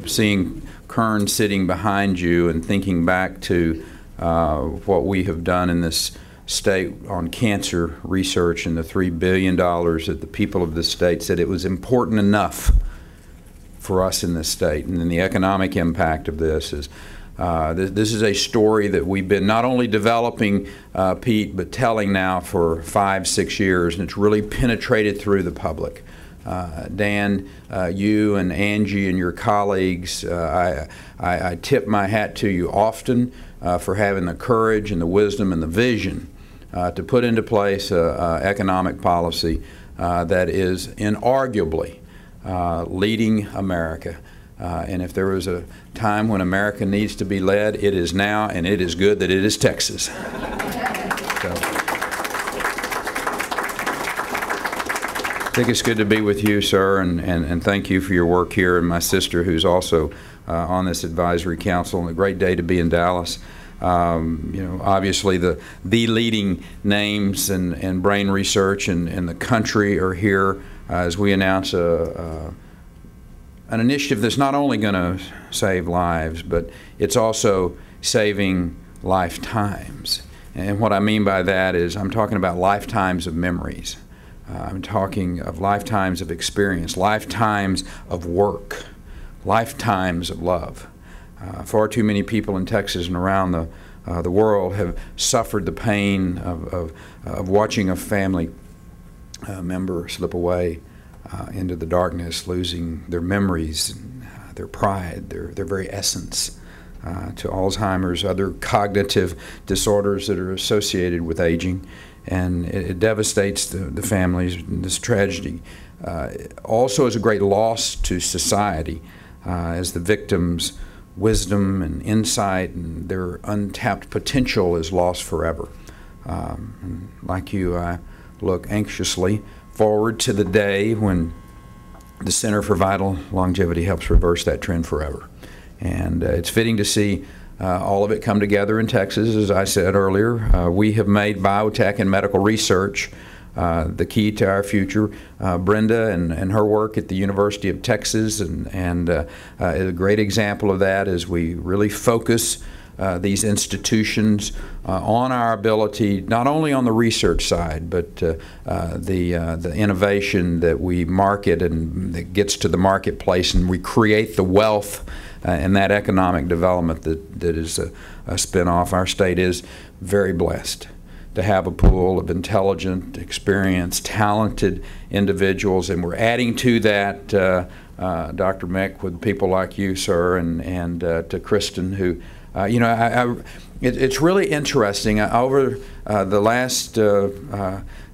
seeing Kern sitting behind you and thinking back to what we have done in this state on cancer research and the $3 billion that the people of this state said it was important enough for us in this state. And then the economic impact of this is this is a story that we've been not only developing, Pete, but telling now for 5-6 years, and it's really penetrated through the public. Dan, you and Angie and your colleagues, I tip my hat to you often for having the courage and the wisdom and the vision to put into place economic policy that is inarguably leading America. And if there was a time when America needs to be led, it is now, and it is good that it is Texas. So, I think it's good to be with you, sir, and thank you for your work here, and my sister, who's also on this advisory council. And a great day to be in Dallas. You know, obviously the leading names in brain research in the country are here as we announce an initiative that's not only going to save lives, but it's also saving lifetimes. And what I mean by that is I'm talking about lifetimes of memories. I'm talking of lifetimes of experience, lifetimes of work, lifetimes of love. Far too many people in Texas and around the world have suffered the pain of watching a family member slip away into the darkness, losing their memories, their pride, their very essence to Alzheimer's, other cognitive disorders that are associated with aging. And it devastates the families. This tragedy also is a great loss to society as the victims' wisdom and insight and their untapped potential is lost forever. And like you, I look anxiously forward to the day when the Center for Vital Longevity helps reverse that trend forever. And it's fitting to see all of it come together in Texas. As I said earlier, we have made biotech and medical research the key to our future. Brenda and her work at the University of Texas and is a great example of that as we really focus these institutions on our ability, not only on the research side, but the innovation that we market and that gets to the marketplace, and we create the wealth and that economic development that is a spin-off. Our state is very blessed to have a pool of intelligent, experienced, talented individuals, and we're adding to that, Dr. Mick, with people like you, sir, and to Kristen, who, you know, it's really interesting. Over the last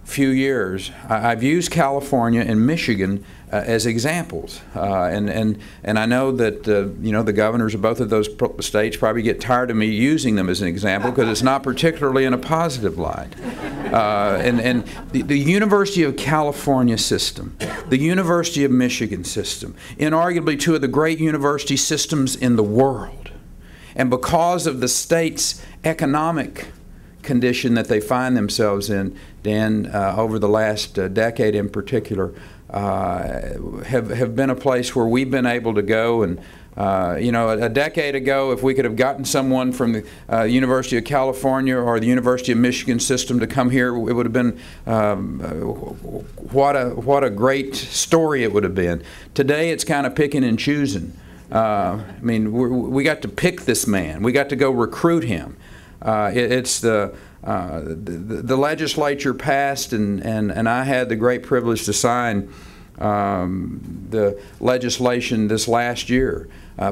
few years, I've used California and Michigan as examples, and I know that you know, the governors of both of those states probably get tired of me using them as an example because it's not particularly in a positive light. And the University of California system, the University of Michigan system, inarguably two of the great university systems in the world, and because of the state's economic condition that they find themselves in, Dan, over the last decade in particular, have been a place where we've been able to go. And you know, a decade ago, if we could have gotten someone from the University of California or the University of Michigan system to come here, it would have been what a great story it would have been. Today, it's kind of picking and choosing. I mean, we got to pick this man. We got to go recruit him. It's the legislature passed, and I had the great privilege to sign the legislation this last year,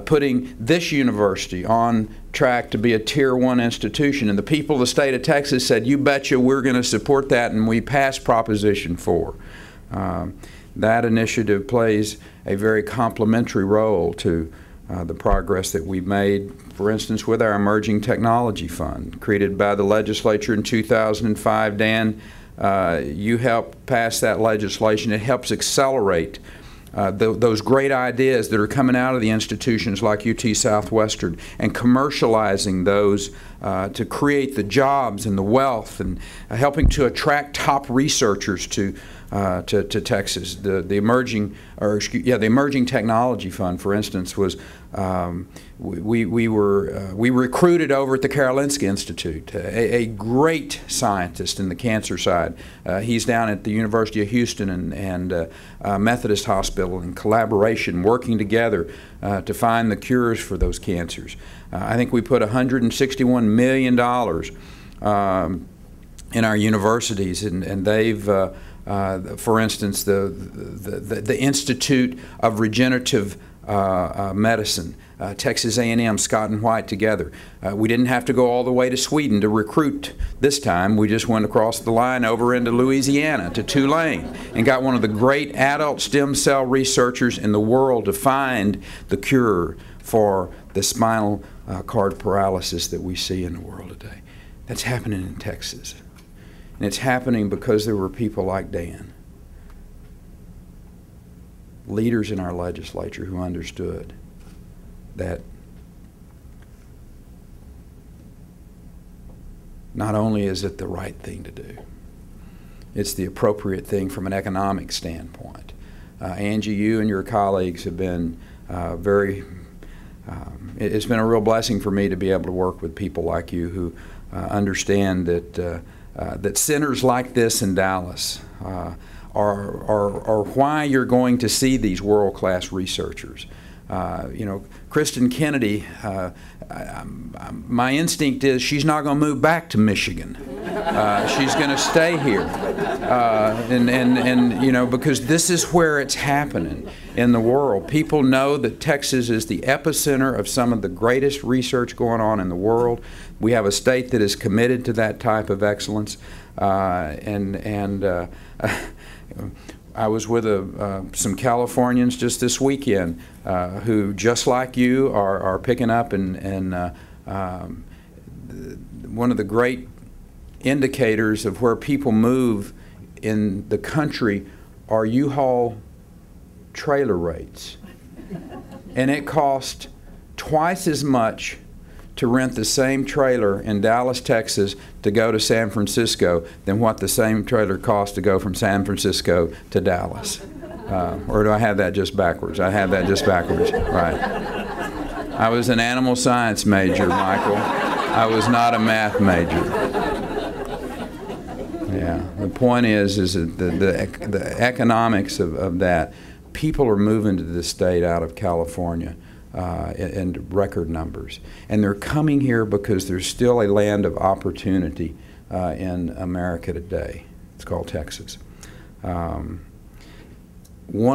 putting this university on track to be a Tier 1 institution. And the people of the state of Texas said, "You betcha, we're going to support that," and we passed Proposition 4. That initiative plays a very complementary role to the progress that we've made, for instance, with our Emerging Technology Fund, created by the legislature in 2005. Dan, you helped pass that legislation. It helps accelerate those great ideas that are coming out of the institutions like UT Southwestern, and commercializing those to create the jobs and the wealth, and helping to attract top researchers to to Texas. The Emerging Technology Fund, for instance, was we recruited over at the Karolinska Institute a great scientist in the cancer side. He's down at the University of Houston and Methodist Hospital in collaboration, working together to find the cures for those cancers. I think we put $161 million in our universities, and they've, for instance, the Institute of Regenerative Medicine, Texas A&M, Scott and White together. We didn't have to go all the way to Sweden to recruit this time. We just went across the line over into Louisiana to Tulane and got one of the great adult stem cell researchers in the world to find the cure for the spinal cord paralysis that we see in the world today. That's happening in Texas. And it's happening because there were people like Dan, leaders in our legislature who understood that not only is it the right thing to do, it's the appropriate thing from an economic standpoint. Angie, you and your colleagues have been it's been a real blessing for me to be able to work with people like you who understand that that centers like this in Dallas are why you're going to see these world-class researchers. You know, Kristen Kennedy, my instinct is she's not going to move back to Michigan. She's going to stay here. And you know, because this is where it's happening in the world. People know that Texas is the epicenter of some of the greatest research going on in the world. We have a state that is committed to that type of excellence. I was with some Californians just this weekend who, just like you, are picking up and one of the great indicators of where people move in the country are U-Haul trailer rates. And it costs twice as much to rent the same trailer in Dallas, Texas to go to San Francisco than what the same trailer costs to go from San Francisco to Dallas. Or do I have that just backwards? I have that just backwards, right. I was an animal science major, Michael. I was not a math major. Yeah, the point is that the economics of that, people are moving to this state out of California in record numbers. And they're coming here because there's still a land of opportunity in America today. It's called Texas. One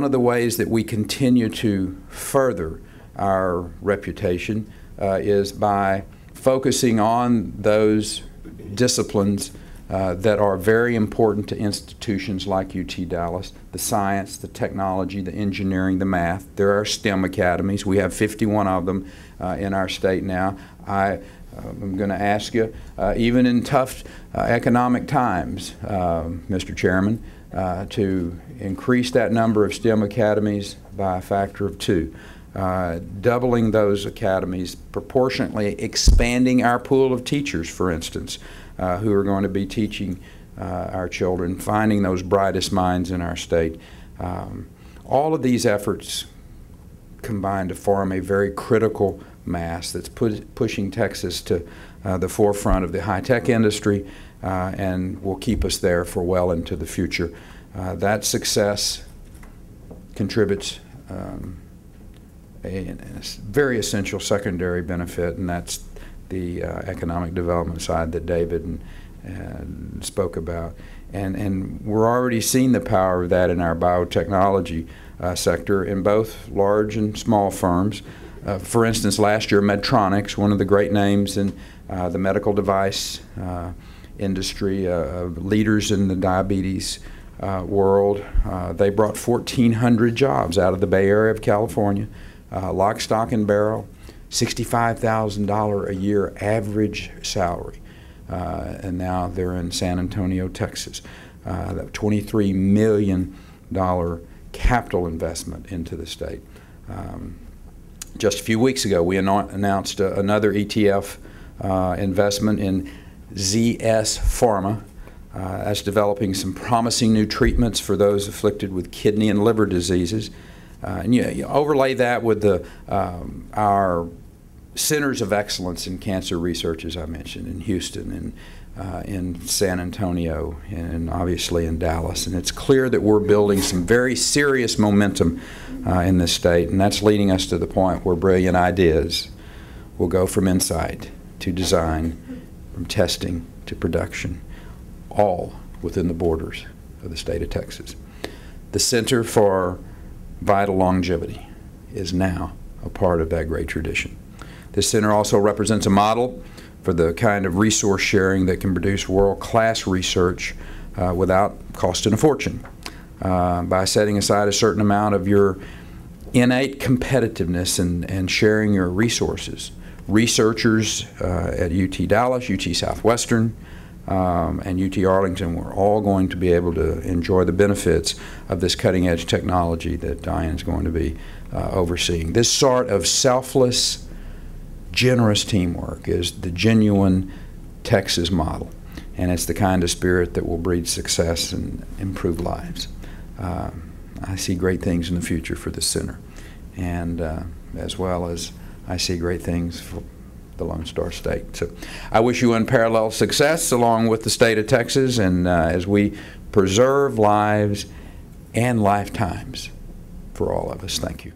of the ways that we continue to further our reputation is by focusing on those disciplines that are very important to institutions like UT Dallas: the science, the technology, the engineering, the math. There are STEM academies. We have 51 of them in our state now. I'm going to ask you, even in tough economic times, Mr. Chairman, to increase that number of STEM academies by a factor of 2. Doubling those academies, proportionately expanding our pool of teachers, for instance, who are going to be teaching our children, finding those brightest minds in our state. All of these efforts combine to form a very critical mass that's pushing Texas to the forefront of the high-tech industry and will keep us there for well into the future. That success contributes a very essential secondary benefit, and that's the economic development side that David spoke about. And we're already seeing the power of that in our biotechnology sector in both large and small firms. For instance, last year, Medtronic, one of the great names in the medical device industry, leaders in the diabetes world, they brought 1,400 jobs out of the Bay Area of California, lock, stock, and barrel. $65,000 a year average salary, and now they're in San Antonio, Texas. That $23 million capital investment into the state. Just a few weeks ago, we announced another ETF investment in ZS Pharma, That's developing some promising new treatments for those afflicted with kidney and liver diseases. And you overlay that with our centers of excellence in cancer research, as I mentioned, in Houston and in San Antonio and obviously in Dallas. And it's clear that we're building some very serious momentum in this state, and that's leading us to the point where brilliant ideas will go from insight to design, from testing to production, all within the borders of the state of Texas. The Center for Vital Longevity is now a part of that great tradition. This center also represents a model for the kind of resource sharing that can produce world-class research without costing a fortune. By setting aside a certain amount of your innate competitiveness and sharing your resources. Researchers at UT Dallas, UT Southwestern, and UT Arlington were all going to be able to enjoy the benefits of this cutting-edge technology that Diane's going to be overseeing. This sort of selfless, generous teamwork is the genuine Texas model, and it's the kind of spirit that will breed success and improve lives. I see great things in the future for this center, and as well as I see great things for the Lone Star State. So I wish you unparalleled success along with the state of Texas, and as we preserve lives and lifetimes for all of us. Thank you.